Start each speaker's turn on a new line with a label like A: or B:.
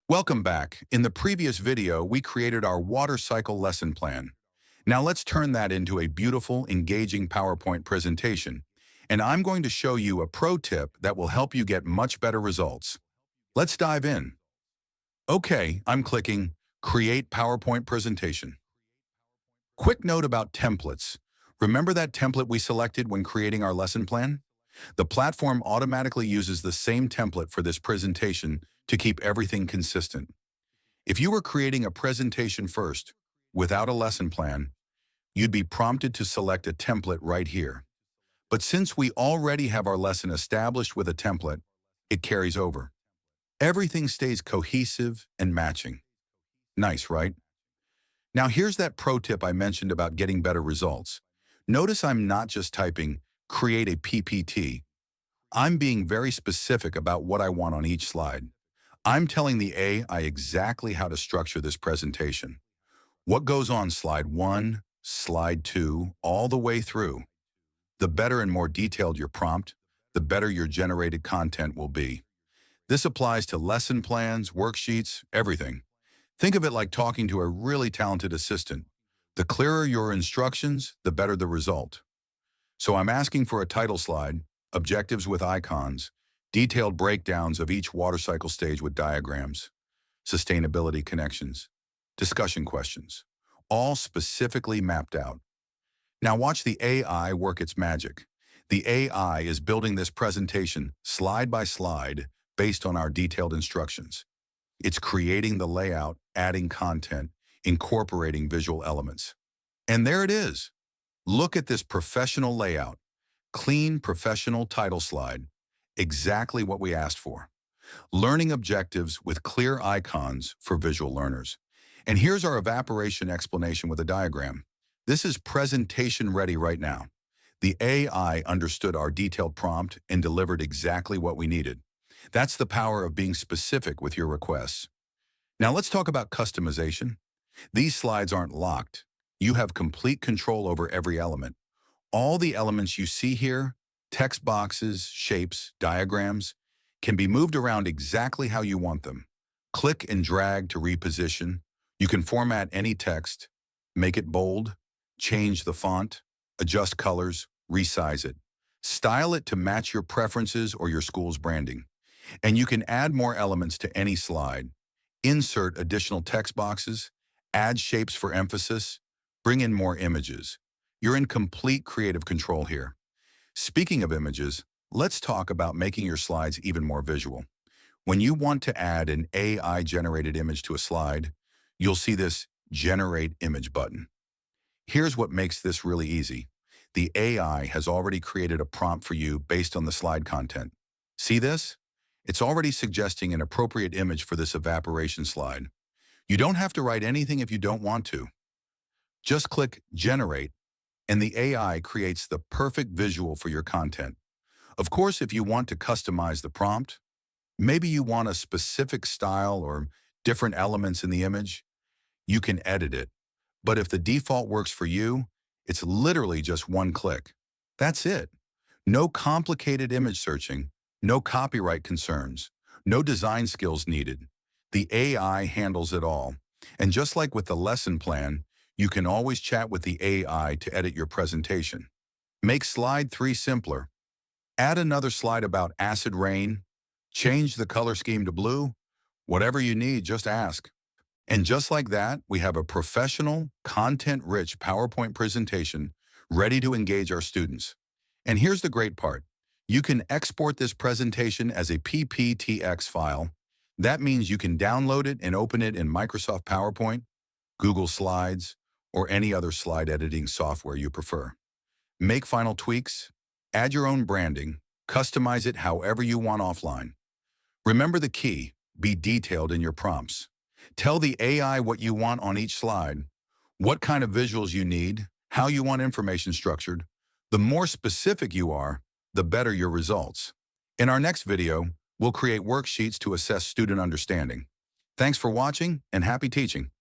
A: Welcome back. In the previous video, we created our water cycle lesson plan. Now let's turn that into a beautiful, engaging PowerPoint presentation. And I'm going to show you a pro tip that will help you get much better results. Let's dive in. Okay, I'm clicking Create PowerPoint Presentation. Quick note about templates. Remember that template we selected when creating our lesson plan? The platform automatically uses the same template for this presentation to keep everything consistent. If you were creating a presentation first, without a lesson plan, you'd be prompted to select a template right here. But since we already have our lesson established with a template, it carries over. Everything stays cohesive and matching. Nice, right? Now here's that pro tip I mentioned about getting better results. Notice I'm not just typing, create a PPT. I'm being very specific about what I want on each slide. I'm telling the AI exactly how to structure this presentation. What goes on slide 1, slide 2, all the way through. The better and more detailed your prompt, the better your generated content will be. This applies to lesson plans, worksheets, everything. Think of it like talking to a really talented assistant. The clearer your instructions, the better the result. So I'm asking for a title slide, objectives with icons, detailed breakdowns of each water cycle stage with diagrams, sustainability connections, discussion questions, all specifically mapped out. Now watch the AI work its magic. The AI is building this presentation slide by slide based on our detailed instructions. It's creating the layout, adding content, incorporating visual elements. And there it is. Look at this professional layout. Clean, professional title slide. Exactly what we asked for. Learning objectives with clear icons for visual learners. And here's our evaporation explanation with a diagram. This is presentation ready right now. The AI understood our detailed prompt and delivered exactly what we needed. That's the power of being specific with your requests. Now let's talk about customization. These slides aren't locked. You have complete control over every element. All the elements you see here, text boxes, shapes, diagrams, can be moved around exactly how you want them. Click and drag to reposition. You can format any text, make it bold, change the font, adjust colors, resize it. Style it to match your preferences or your school's branding. And you can add more elements to any slide. Insert additional text boxes, add shapes for emphasis, bring in more images. You're in complete creative control here. Speaking of images, let's talk about making your slides even more visual. When you want to add an AI-generated image to a slide, you'll see this Generate Image button. Here's what makes this really easy. The AI has already created a prompt for you based on the slide content. See this? It's already suggesting an appropriate image for this evaporation slide. You don't have to write anything if you don't want to. Just click Generate, and the AI creates the perfect visual for your content. Of course, if you want to customize the prompt, maybe you want a specific style or different elements in the image, you can edit it. But if the default works for you, it's literally just one click. That's it. No complicated image searching, no copyright concerns, no design skills needed. The AI handles it all. And just like with the lesson plan, you can always chat with the AI to edit your presentation. Make slide 3 simpler. Add another slide about acid rain. Change the color scheme to blue. Whatever you need, just ask. And just like that, we have a professional, content-rich PowerPoint presentation ready to engage our students. And here's the great part. You can export this presentation as a PPTX file. That means you can download it and open it in Microsoft PowerPoint, Google Slides, or any other slide editing software you prefer. Make final tweaks, add your own branding, customize it however you want offline. Remember the key, be detailed in your prompts. Tell the AI what you want on each slide, what kind of visuals you need, how you want information structured. The more specific you are, the better your results. In our next video, we'll create worksheets to assess student understanding. Thanks for watching and happy teaching.